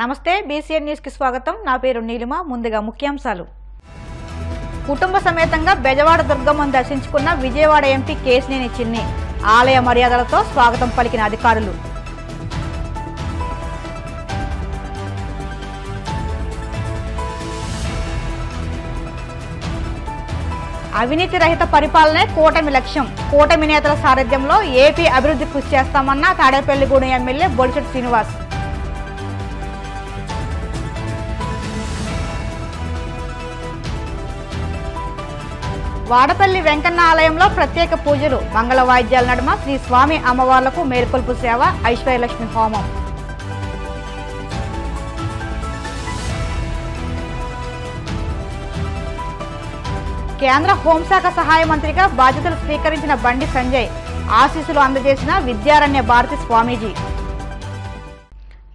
నమస్తే BCN news కి స్వాగతం। నా పేరు నీలిమ। ముందుగా ముఖ్యాంశాలు। కుటుంబ సమేతంగా బెజవాడ దుర్గమ్మను దర్శించుకున్న విజయవాడ ఎంపీ కేశినేని చిన్ని ఆలయ మర్యాదలతో స్వాగతం పలికిన అధికారులు। అవినీతి రహిత పరిపాలనే కూటమి లక్ష్యం। కూటమి నేతల సారథ్యంలో ఏపీ అభివృద్ధి కృషి చేస్తామన్న తాడేపల్లిగూడెం ఎమ్మెల్యే బొలిశెట్టి శ్రీనివాస్। వాడపల్లి వెంకన్న ఆలయంలో ప్రత్యేక పూజలు, మంగళ వాయిద్యాల నడుమ శ్రీ స్వామి అమ్మవార్లకు మేల్కొల్పు సేవ, ఐశ్వర్యలక్ష్మి హోమం। కేంద్ర హోంశాఖ సహాయ మంత్రిగా బాధ్యతలు స్వీకరించిన బండి సంజయ్ ఆశీస్సులు అందజేసిన విద్యారణ్య భారతి స్వామీజీ।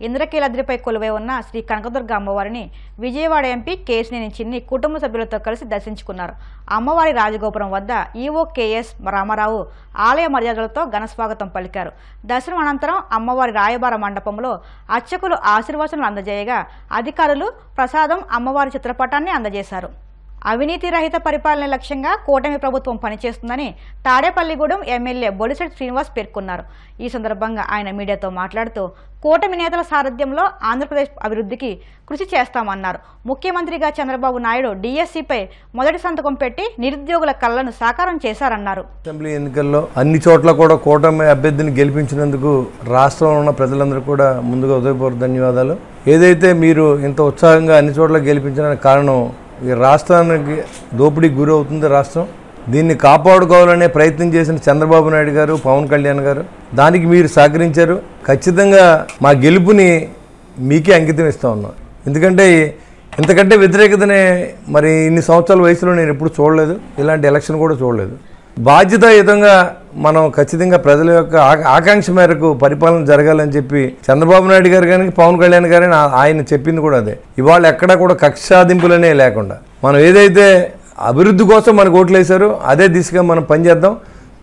ఇంద్రకీలాద్రిపై కొలువై ఉన్న శ్రీ కనకదుర్గ అమ్మవారిని విజయవాడ ఎంపీ కేశినేని చిన్ని కుటుంబ సభ్యులతో కలిసి దర్శించుకున్నారు। అమ్మవారి రాజగోపురం వద్ద ఈవో కేఎస్ రామారావు ఆలయ మర్యాదలతో ఘనస్వాగతం పలికారు। దర్శనం అనంతరం అమ్మవారి రాయబార మండపంలో అర్చకులు ఆశీర్వచనాలు అందజేయగా అధికారులు ప్రసాదం అమ్మవారి చిత్రపటాన్ని అందజేశారు। అవినీతి రహిత పరిపాలన లక్ష్యంగా కూటమి ప్రభుత్వం పనిచేస్తుందని తాడేపల్లిగూడెం ఎమ్మెల్యే బొలిశెట్టి శ్రీనివాస్ పేర్కొన్నారు। ఈ సందర్భంగా ఆయన మీడియాతో మాట్లాడుతూ కూటమి నేతల సారథ్యంలో ఆంధ్రప్రదేశ్ అభివృద్ధికి కృషి చేస్తామన్నారు। ముఖ్యమంత్రిగా చంద్రబాబు నాయుడు డిఎస్సిపై మొదటి సంతకం పెట్టి నిరుద్యోగుల కళ్లను సాకారం చేశారన్నారు। అసెంబ్లీ ఎన్నికల్లో అన్ని చోట్ల కూడా కూటమి అభ్యర్థిని గెలిపించినందుకు రాష్ట్రంలో ఉన్న ప్రజలందరూ కూడా ముందుగా ఉదయపూర్వక ధన్యవాదాలు। ఏదైతే మీరు ఇంత ఉత్సాహంగా అన్ని చోట్ల గెలిపించడానికి కారణం, ఈ రాష్ట్రానికి దోపిడీకి గురి అవుతుంది రాష్ట్రం, దీన్ని కాపాడుకోవాలనే ప్రయత్నం చేసిన చంద్రబాబు నాయుడు గారు, పవన్ కళ్యాణ్ గారు, దానికి మీరు సహకరించారు। ఖచ్చితంగా మా గెలుపుని మీకే అంకితం ఇస్తా ఉన్నాం। ఎందుకంటే ఇంతకంటే వ్యతిరేకతనే మరి ఇన్ని సంవత్సరాల వయసులో నేను ఎప్పుడు చూడలేదు, ఇలాంటి ఎలక్షన్ కూడా చూడలేదు। బాధ్యతాయుతంగా మనం ఖచ్చితంగా ప్రజల యొక్క ఆకాంక్ష మేరకు పరిపాలన జరగాలని చెప్పి చంద్రబాబు నాయుడు గారు కానీ పవన్ కళ్యాణ్ గారు ఆయన చెప్పింది కూడా అదే। ఇవాళ ఎక్కడా కూడా కక్షాదింపులనే లేకుండా మనం ఏదైతే అభివృద్ధి కోసం మనకు ఓట్లు వేశారో అదే దిశగా మనం పనిచేద్దాం।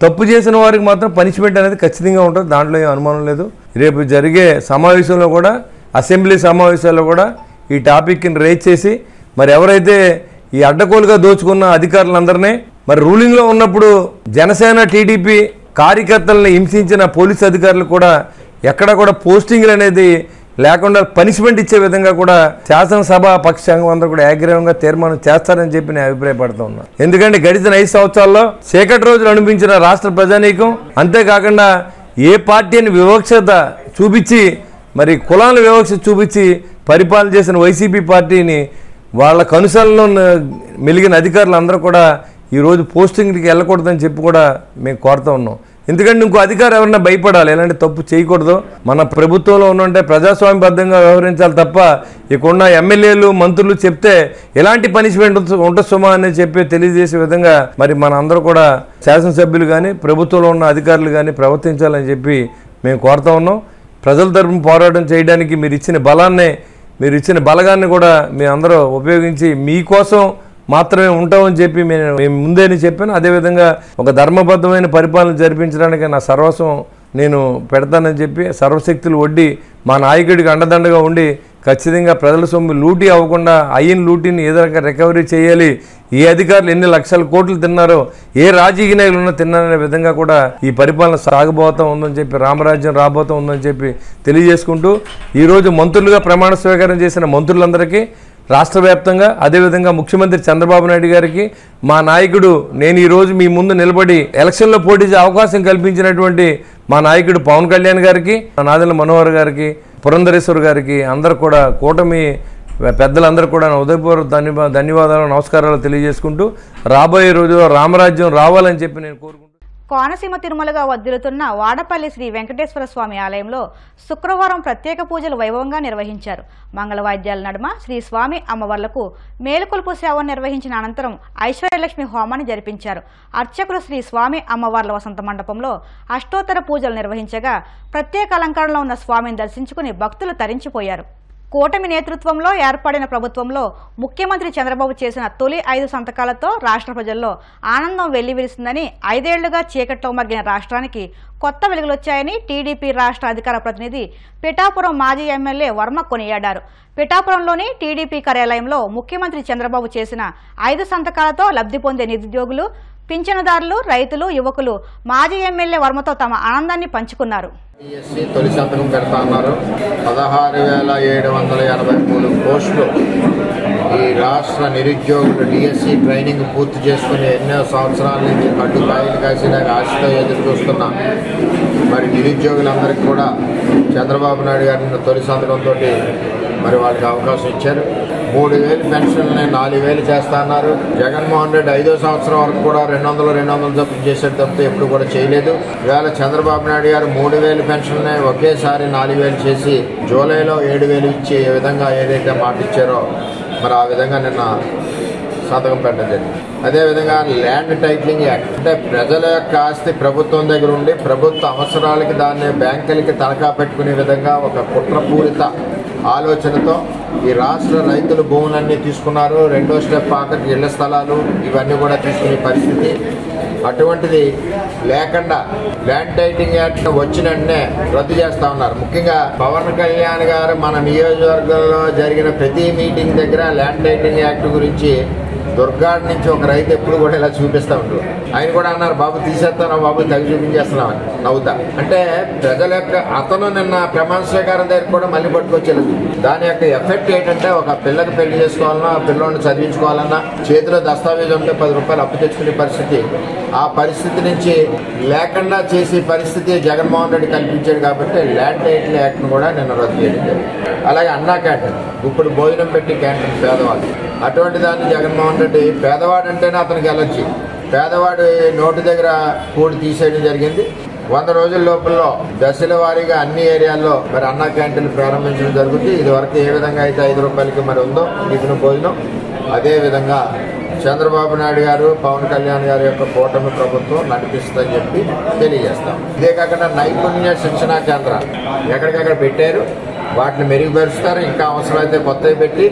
తప్పు చేసిన వారికి మాత్రం పనిష్మెంట్ అనేది ఖచ్చితంగా ఉంటుంది, దాంట్లో ఏం అనుమానం లేదు। రేపు జరిగే సమావేశంలో కూడా, అసెంబ్లీ సమావేశాల్లో కూడా ఈ టాపిక్ని రేజ్ చేసి మరి ఎవరైతే ఈ అడ్డగోలుగా దోచుకున్న అధికారులందరినీ, మరి రూలింగ్లో ఉన్నప్పుడు జనసేన టీడీపీ కార్యకర్తలను హింసించిన పోలీసు అధికారులు కూడా ఎక్కడ కూడా పోస్టింగ్లు అనేది లేకుండా పనిష్మెంట్ ఇచ్చే విధంగా కూడా శాసనసభ పక్షాంగం అందరూ కూడా ఏకగ్రీవంగా తీర్మానం చేస్తారని చెప్పి నేను అభిప్రాయపడుతూ ఉన్నాను। ఎందుకంటే గడిచిన 5 సంవత్సరాల్లో చీకటి రోజులు అనిపించిన రాష్ట్ర ప్రజానీకం, అంతేకాకుండా ఏ పార్టీని వివక్షత చూపించి, మరి కులాల వివక్ష చూపించి పరిపాలన చేసిన వైసీపీ పార్టీని వాళ్ళ కనుసల్లో మెలిగిన అధికారులు అందరూ కూడా ఈరోజు పోస్టింగ్కి వెళ్ళకూడదని చెప్పి కూడా మేము కోరుతూ ఉన్నాం। ఎందుకంటే ఇంకో అధికారం ఎవరైనా భయపడాలి, ఎలాంటి తప్పు చేయకూడదు। మన ప్రభుత్వంలో ఉన్నంటే ప్రజాస్వామ్యబద్ధంగా వ్యవహరించాలి తప్ప ఇక్కడున్న ఎమ్మెల్యేలు మంత్రులు చెప్తే ఎలాంటి పనిష్మెంట్ ఉంటుంది సుమా అని చెప్పి తెలియజేసే విధంగా మరి మన అందరూ కూడా శాసనసభ్యులు కానీ ప్రభుత్వంలో ఉన్న అధికారులు కానీ ప్రవర్తించాలని చెప్పి మేము కోరుతూ ఉన్నాం। ప్రజల తరపున పోరాటం చేయడానికి మీరు ఇచ్చిన బలగాన్ని కూడా మేము అందరూ ఉపయోగించి మీకోసం మాత్రమే ఉంటామని చెప్పి మేము ముందేని చెప్పాను। అదేవిధంగా ఒక ధర్మబద్ధమైన పరిపాలన జరిపించడానికి నా సర్వస్వం నేను పెడతానని చెప్పి సర్వశక్తులు ఒడ్డి మా నాయకుడికి అండదండగా ఉండి ఖచ్చితంగా ప్రజల సొమ్ము లూటీ అవ్వకుండా అయిన లూటీని ఏదో రకంగా రికవరీ చేయాలి। ఏ అధికారులు ఎన్ని లక్షల కోట్లు తిన్నారో, ఏ రాజకీయ నాయకులు ఉన్నా తిన్నారనే విధంగా కూడా ఈ పరిపాలన సాగబోతా ఉందని చెప్పి, రామరాజ్యం రాబోతా ఉందని చెప్పి తెలియజేసుకుంటూ ఈరోజు మంత్రులుగా ప్రమాణ స్వీకారం చేసిన మంత్రులందరికీ రాష్ట్ర వ్యాప్తంగా, అదేవిధంగా ముఖ్యమంత్రి చంద్రబాబు నాయుడు గారికి, మా నాయకుడు నేను ఈరోజు మీ ముందు నిలబడి ఎలక్షన్లో పోటీ చేసే అవకాశం కల్పించినటువంటి మా నాయకుడు పవన్ కళ్యాణ్ గారికి, నాదెళ్ల మనోహర్ గారికి, పురంధరేశ్వర్ గారికి, అందరూ కూడా కూటమి పెద్దలందరూ కూడా ఉదయపూర్వక ధన్యవాదాలు, నమస్కారాలు తెలియజేసుకుంటూ రాబోయే రోజుల్లో రామరాజ్యం రావాలని చెప్పి నేను కోరుకుంటున్నాను। కోనసీమ తిరుమలగా వర్ధిల్లుతున్న వాడపల్లి శ్రీ వెంకటేశ్వర స్వామి ఆలయంలో శుక్రవారం ప్రత్యేక పూజలు వైభవంగా నిర్వహించారు। మంగళ వాయిద్యాల నడుమ శ్రీ స్వామి అమ్మవార్లకు మేలుకొల్పు సేవ నిర్వహించిన అనంతరం ఐశ్వర్యలక్ష్మి హోమాన్ని జరిపించారు। అర్చకులు శ్రీ స్వామి అమ్మవార్ల వసంత మండపంలో అష్టోత్తర పూజలు నిర్వహించగా ప్రత్యేక అలంకరణలో ఉన్న స్వామిని దర్శించుకుని భక్తులు తరించిపోయారు। కూటమి నేతృత్వంలో ఏర్పడిన ప్రభుత్వంలో ముఖ్యమంత్రి చంద్రబాబు చేసిన తొలి 5 సంతకాలతో రాష్ట్ర ప్రజల్లో ఆనందం వెల్లివిరిసిందని 5 ఏళ్లుగా చీకట్లో మగ్గిన రాష్ట్రానికి కొత్త వెలుగులొచ్చాయని టీడీపీ రాష్ట్ర అధికార ప్రతినిధి పిఠాపురం మాజీ ఎమ్మెల్యే వర్మ కొనియాడారు. పిఠాపురంలోని టీడీపీ కార్యాలయంలో ముఖ్యమంత్రి చంద్రబాబు చేసిన 5 సంతకాలతో లబ్ధి పొందే నిరుద్యోగులు, పింఛనుదారులు, రైతులు, యువకులు మాజీ ఎమ్మెల్యే వర్మతో తమ ఆనందాన్ని పంచుకున్నారు. డిఎస్సి తొలి సంతకం పెడతా ఉన్నారు. 16,783 పోస్టులు ఈ రాష్ట్ర నిరుద్యోగులు డిఎస్సి ట్రైనింగ్ పూర్తి చేసుకుని ఎన్నో సంవత్సరాల నుంచి కడ్డు కాయలు కాసిన ఆశతో ఎదురు చూస్తున్న మరి నిరుద్యోగులందరికీ కూడా చంద్రబాబు నాయుడు గారిని తొలి సంతకంతో మరి వాళ్ళకి అవకాశం ఇచ్చారు. 3,000 పెన్షన్లని 4,000 చేస్తా అన్నారు. జగన్మోహన్ రెడ్డి 5వ సంవత్సరం వరకు కూడా 200 చొప్పున చేసేది తప్పితే ఎప్పుడు కూడా చేయలేదు. ఇవాళ చంద్రబాబు నాయుడు గారు 3,000 పెన్షన్లని ఒకేసారి 4,000 చేసి జూలైలో 7,000 ఇచ్చి ఏ విధంగా ఏదైతే మాట ఇచ్చారో మరి ఆ విధంగా నిన్న సంతకం పెట్టడం జరిగింది. అదేవిధంగా ల్యాండ్ టైటిలింగ్ యాక్ట్ అంటే ప్రజల యొక్క ఆస్తి ప్రభుత్వం దగ్గర ఉండి ప్రభుత్వ అవసరాలకి దాన్ని బ్యాంకులకి తనఖా పెట్టుకునే విధంగా ఒక కుట్రపూరిత ఆలోచనతో ఈ రాష్ట్ర రైతులు భూములన్నీ తీసుకున్నారు. 2వ స్టెప్ ఆఖరికి ఇళ్ల స్థలాలు ఇవన్నీ కూడా తీసుకునే పరిస్థితి. అటువంటిది లేకుండా ల్యాండ్ టైటిలింగ్ యాక్ట్ వచ్చిన వెంటనే రద్దు చేస్తా ఉన్నారు. ముఖ్యంగా పవన్ కళ్యాణ్ గారు మన నియోజకవర్గంలో జరిగిన ప్రతి మీటింగ్ దగ్గర ల్యాండ్ టైటిలింగ్ యాక్ట్ గురించి దుర్గాడ్ నుంచి ఒక రైతు ఎప్పుడు కూడా ఇలా చూపిస్తూ ఉంటారు. ఆయన కూడా అన్నారు, బాబు తీసేస్తాను బాబు, తగ్గి చూపించేస్తున్నామని నవ్వుతా. అంటే ప్రజల యొక్క అతను నిన్న ప్రమాణ స్వీకారం దగ్గర కూడా మళ్ళీ పట్టుకొచ్చేది. దాని యొక్క ఎఫెక్ట్ ఏంటంటే ఒక పిల్లకి పెళ్లి చేసుకోవాలన్నా, పిల్లోని చదివించుకోవాలన్నా చేతిలో దస్తావేజ్ ఉంటే 10 రూపాయలు అప్పు తెచ్చుకునే పరిస్థితి, ఆ పరిస్థితి నుంచి లేకుండా చేసే పరిస్థితి జగన్మోహన్ రెడ్డి కల్పించాడు. కాబట్టి ల్యాండ్ టైటిల్ యాక్ట్ కూడా నిన్న రద్దు చేయడం. అలాగే అన్నా క్యాంటీన్, ఇప్పుడు భోజనం పెట్టి క్యాంటీన్ పేదవాళ్ళు, అటువంటి దాన్ని జగన్మోహన్ రెడ్డి పేదవాడు అంటేనే అతనికి ఎలర్జీ. పేదవాడి నోటి దగ్గర కూడి తీసేయడం జరిగింది. 100 రోజుల లోపల దశల వారీగా అన్ని ఏరియాల్లో మరి అన్నా క్యాంటీన్లు ప్రారంభించడం జరుగుతుంది. ఇది వరకు ఏ విధంగా అయితే 5 రూపాయలకి మరి ఉందో టిఫిన్ భోజనం, అదే విధంగా చంద్రబాబు నాయుడు గారు, పవన్ కళ్యాణ్ గారి యొక్క కూటమి ప్రభుత్వం నడిపిస్తుందని చెప్పి తెలియజేస్తాం. ఇదే కాకుండా నైపుణ్య శిక్షణా కేంద్రాలు ఎక్కడికక్కడ పెట్టారు, వాటిని మెరుగుపరుస్తారు. ఇంకా అవసరమైతే కొత్తవి పెట్టి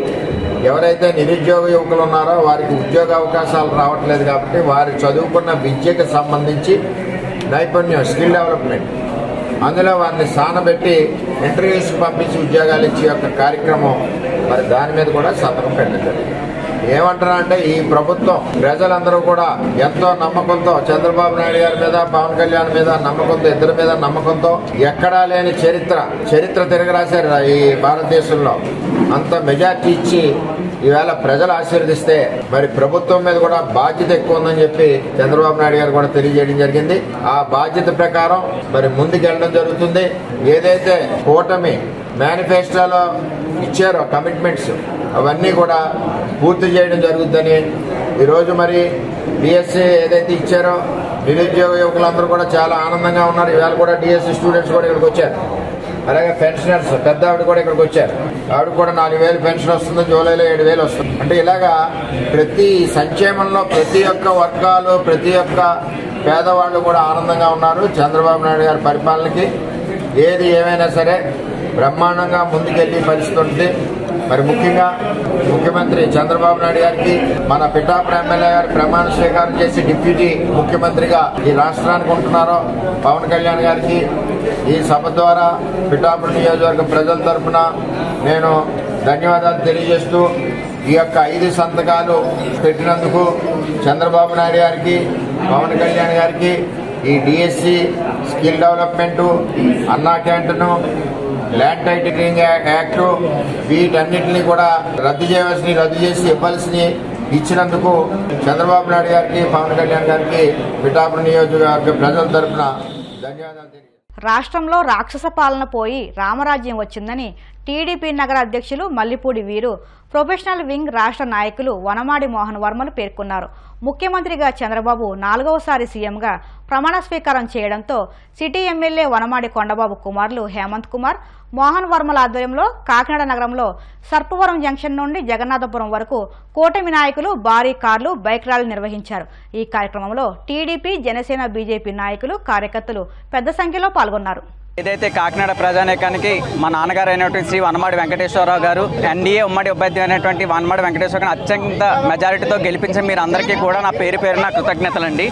ఎవరైతే నిరుద్యోగ యువకులు ఉన్నారో వారికి ఉద్యోగ అవకాశాలు రావట్లేదు కాబట్టి వారి చదువుకున్న విద్యకు సంబంధించి నైపుణ్యం, స్కిల్ డెవలప్మెంట్, అందులో వారిని సానబెట్టి ఇంటర్వ్యూస్కి పంపించి ఉద్యోగాలు ఇచ్చే యొక్క కార్యక్రమం మరి దాని మీద కూడా సంతకం పెట్టండి. ఏమంటారంటే ఈ ప్రభుత్వం ప్రజలందరూ కూడా ఎంతో నమ్మకంతో చంద్రబాబు నాయుడు గారి మీద, పవన్ కళ్యాణ్ మీద నమ్మకంతో, ఇద్దరి మీద నమ్మకంతో ఎక్కడా లేని చరిత్ర తిరగరాశారు ఈ భారతదేశంలో. అంత మెజార్టీ ఇచ్చి ఈవేళ ప్రజలు ఆశీర్వదిస్తే మరి ప్రభుత్వం మీద కూడా బాధ్యత ఎక్కువ ఉందని చెప్పి చంద్రబాబు నాయుడు గారు కూడా తెలియజేయడం జరిగింది. ఆ బాధ్యత ప్రకారం మరి ముందుకెళ్ళడం జరుగుతుంది. ఏదైతే కూటమి మేనిఫెస్టోలో ఇచ్చారో కమిట్మెంట్స్ అవన్నీ కూడా పూర్తి చేయడం జరుగుతుందని ఈరోజు మరి డిఎస్సి ఏదైతే ఇచ్చారో నిరుద్యోగ యువకులందరూ కూడా చాలా ఆనందంగా ఉన్నారు. ఇవాళ కూడా డిఎస్సి స్టూడెంట్స్ కూడా ఇక్కడికి వచ్చారు. అలాగే పెన్షనర్స్ పెద్ద ఆవిడ కూడా ఇక్కడికి వచ్చారు. ఆవిడ కూడా 4,000 పెన్షన్ వస్తుంది, జూలైలో 7,000 వస్తుంది. అంటే ఇలాగా ప్రతి సంక్షేమంలో ప్రతి ఒక్క వర్గాలు, ప్రతి ఒక్క పేదవాళ్ళు కూడా ఆనందంగా ఉన్నారు. చంద్రబాబు నాయుడు గారి పరిపాలనకి ఏది ఏమైనా సరే బ్రహ్మాండంగా ముందుకెళ్లి పరిస్థితి ఉంటుంది. మరి ముఖ్యంగా ముఖ్యమంత్రి చంద్రబాబు నాయుడు గారికి, మన పిఠాపురం ఎమ్మెల్యే గారు ప్రమాణ స్వీకారం చేసి డిప్యూటీ ముఖ్యమంత్రిగా ఈ రాష్ట్రానికి ఉంటున్నారో పవన్ కళ్యాణ్ గారికి ఈ సభ ద్వారా పిఠాపురం నియోజకవర్గ ప్రజల తరఫున నేను ధన్యవాదాలు తెలియజేస్తూ ఈ యొక్క 5 సంతకాలు పెట్టినందుకు చంద్రబాబు నాయుడు గారికి, పవన్ కళ్యాణ్ గారికి ఈ డిఎస్సి, స్కిల్ డెవలప్మెంటు, అన్నా క్యాంటీను, ల్యాండ్ టైటిలింగ్ యాక్ట్ వీటన్నిటిని కూడా రద్దు చేసి ఇవ్వాల్సినవి ఇచ్చినందుకు చంద్రబాబు నాయుడు గారికి, పవన్ కళ్యాణ్ గారికి పిఠాపురం నియోజకవర్గ ప్రజల తరఫున ధన్యవాదాలు తెలియజేస్తాను. రాష్ట్రంలో రాక్షస పాలన పోయి రామరాజ్యం వచ్చిందని టీడీపీ నగర అధ్యక్షులు మల్లిపూడి వీరు, ప్రొఫెషనల్ వింగ్ రాష్ట్ర నాయకులు వనమాడి మోహన్ వర్మలు పేర్కొన్నారు. ముఖ్యమంత్రిగా చంద్రబాబు 4వసారి సీఎంగా ప్రమాణ స్వీకారం చేయడంతో సిటీ ఎమ్మెల్యే వనమాడి కొండబాబు కుమారులు హేమంత్ కుమార్, మోహన్ వర్మల ఆధ్వర్యంలో కాకినాడ నగరంలో సర్పవరం జంక్షన్ నుండి జగన్నాథపురం వరకు కూటమి నాయకులు భారీ కార్లు, బైక్ ర్యాలీ నిర్వహించారు. ఈ కార్యక్రమంలో టీడీపీ, జనసేన, బీజేపీ నాయకులు, కార్యకర్తలు పెద్ద సంఖ్యలో పాల్గొన్నారు. ఏదైతే కాకినాడ ప్రజానీకానికి మా నాన్నగారు అయినటువంటి శ్రీ వనమాడి వెంకటేశ్వరరావు గారు ఎన్డీఏ ఉమ్మడి అభ్యర్థి అయినటువంటి వనమాడి వెంకటేశ్వర గారిని అత్యంత మెజారిటీతో గెలిపించిన మీరు అందరికీ కూడా నా పేరున కృతజ్ఞతలండి.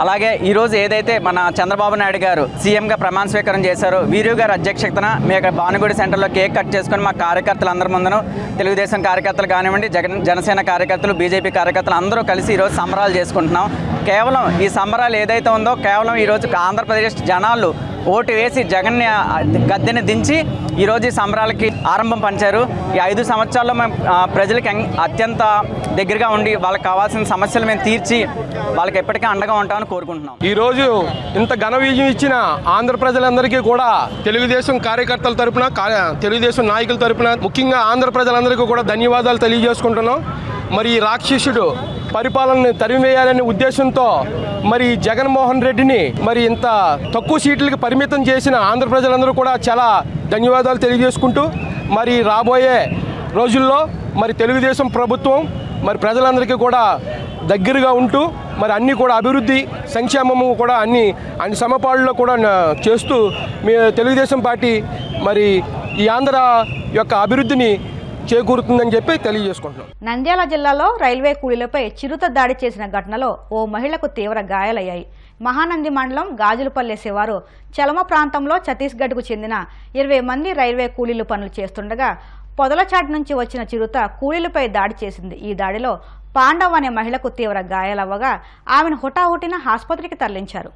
అలాగే ఈరోజు ఏదైతే మన చంద్రబాబు నాయుడు గారు సీఎంగా ప్రమాణ స్వీకారం చేశారో వీరు గారు అధ్యక్షతన మీ యొక్క భానుగుడి సెంటర్లో కేక్ కట్ చేసుకుని మా కార్యకర్తలందరి ముందును తెలుగుదేశం కార్యకర్తలు కానివ్వండి, జనసేన కార్యకర్తలు, బీజేపీ కార్యకర్తలు అందరూ కలిసి ఈరోజు సంబరాలు చేసుకుంటున్నాం. కేవలం ఈ సంబరాలు ఏదైతే ఉందో కేవలం ఈరోజు ఆంధ్రప్రదేశ్ జనాలు ఓటు వేసి జగన్ని గద్దెని దించి ఈరోజు ఈ సంబరాలకి ఆరంభం పంచారు. ఈ 5 సంవత్సరాల్లో మేము ప్రజలకి అత్యంత దగ్గరగా ఉండి వాళ్ళకి కావాల్సిన సమస్యలు మేము తీర్చి వాళ్ళకి ఎప్పటికీ అండగా ఉంటామని కోరుకుంటున్నాం. ఈరోజు ఇంత ఘన విజయం ఇచ్చిన ఆంధ్ర ప్రజలందరికీ కూడా తెలుగుదేశం కార్యకర్తల తరపున, తెలుగుదేశం నాయకుల తరపున, ముఖ్యంగా ఆంధ్ర ప్రజలందరికీ కూడా ధన్యవాదాలు తెలియజేసుకుంటున్నాం. మరి ఈ రాక్షసుడు పరిపాలనని తరిమివేయాలనే ఉద్దేశంతో మరి జగన్మోహన్ రెడ్డిని మరి ఇంత తక్కువ సీట్లకి పరిమితం చేసిన ఆంధ్ర ప్రజలందరూ కూడా చాలా ధన్యవాదాలు తెలియజేసుకుంటూ మరి రాబోయే రోజుల్లో మరి తెలుగుదేశం ప్రభుత్వం మరి ప్రజలందరికీ కూడా దగ్గరగా ఉంటూ మరి అన్నీ కూడా అభివృద్ధి సంక్షేమము కూడా అన్ని సమపాళ్ళలో కూడా చేస్తూ మీ తెలుగుదేశం పార్టీ మరి ఈ ఆంధ్ర యొక్క అభివృద్ధిని చేకూరుతుందని చెప్పి తెలియజేసుకుంటున్నాం. నంద్యాల జిల్లాలో రైల్వే కూలీలపై చిరుత దాడి చేసిన ఘటనలో ఓ మహిళకు తీవ్ర గాయాలయ్యాయి. మహానంది మండలం గాజులపల్లె శివారు చలమ ప్రాంతంలో ఛత్తీస్గఢ్కు చెందిన 20 మంది రైల్వే కూలీలు పనులు చేస్తుండగా పొదలచాటు నుంచి వచ్చిన చిరుత కూలీలపై దాడి చేసింది. ఈ దాడిలో పాండవ్ అనే మహిళకు తీవ్ర గాయాలవ్వగా ఆమెను హుటాహుటిన ఆసుపత్రికి తరలించారు.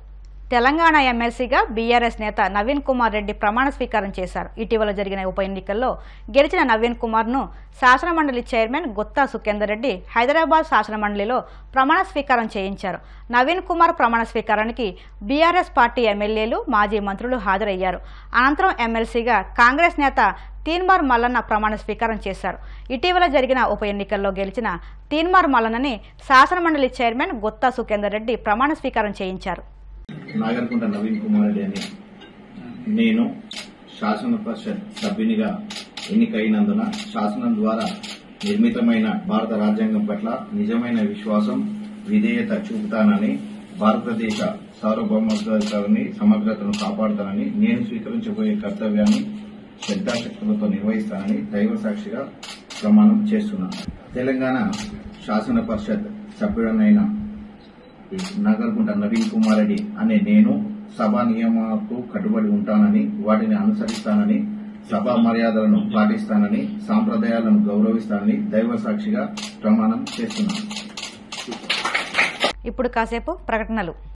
తెలంగాణ ఎమ్మెల్సీగా బీఆర్ఎస్ నేత నవీన్ కుమార్ రెడ్డి ప్రమాణ స్వీకారం చేశారు. ఇటీవల జరిగిన ఉప ఎన్నికల్లో గెలిచిన నవీన్ కుమార్ను శాసనమండలి చైర్మన్ గుత్తా సుఖేందర్ రెడ్డి హైదరాబాద్ శాసనమండలిలో ప్రమాణ స్వీకారం చేయించారు. నవీన్ కుమార్ ప్రమాణ స్వీకారానికి బీఆర్ఎస్ పార్టీ ఎమ్మెల్యేలు, మాజీ మంత్రులు హాజరయ్యారు. అనంతరం ఎమ్మెల్సీగా కాంగ్రెస్ నేత తీన్మార్ మల్లన్న ప్రమాణ స్వీకారం చేశారు. ఇటీవల జరిగిన ఉప ఎన్నికల్లో గెలిచిన తీన్మార్ మల్లన్నని శాసనమండలి చైర్మన్ గుత్తా సుఖేందర్ రెడ్డి ప్రమాణ స్వీకారం చేయించారు. నాగర్కుంట నవీన్ కుమార్ రెడ్డి అని నేను శాసన పరిషత్ సభ్యునిగా ఎన్నికైనందున శాసనం ద్వారా నిర్మితమైన భారత రాజ్యాంగం పట్ల నిజమైన విశ్వాసం, విధేయత చూపుతానని, భారతదేశ సార్వభౌమత్వాన్ని సమగ్రతను కాపాడుతానని, నేను స్వీకరించబోయే కర్తవ్యాన్ని శ్రద్ధాశక్తులతో నిర్వహిస్తానని దైవ సాక్షిగా ప్రమాణం చేస్తున్నాను. తెలంగాణ శాసన పరిషత్ సభ్యుడనైన నాగర్కుంట నవీన్ కుమార్ రెడ్డి అనే నేను సభా నియమాలకు కట్టుబడి ఉంటానని, వాటిని అనుసరిస్తానని, సభా మర్యాదలను పాటిస్తానని, సాంప్రదాయాలను గౌరవిస్తానని దైవ సాక్షిగా ప్రమాణం చేస్తున్నాను. ఇప్పుడు కాసేపు ప్రకటనలు.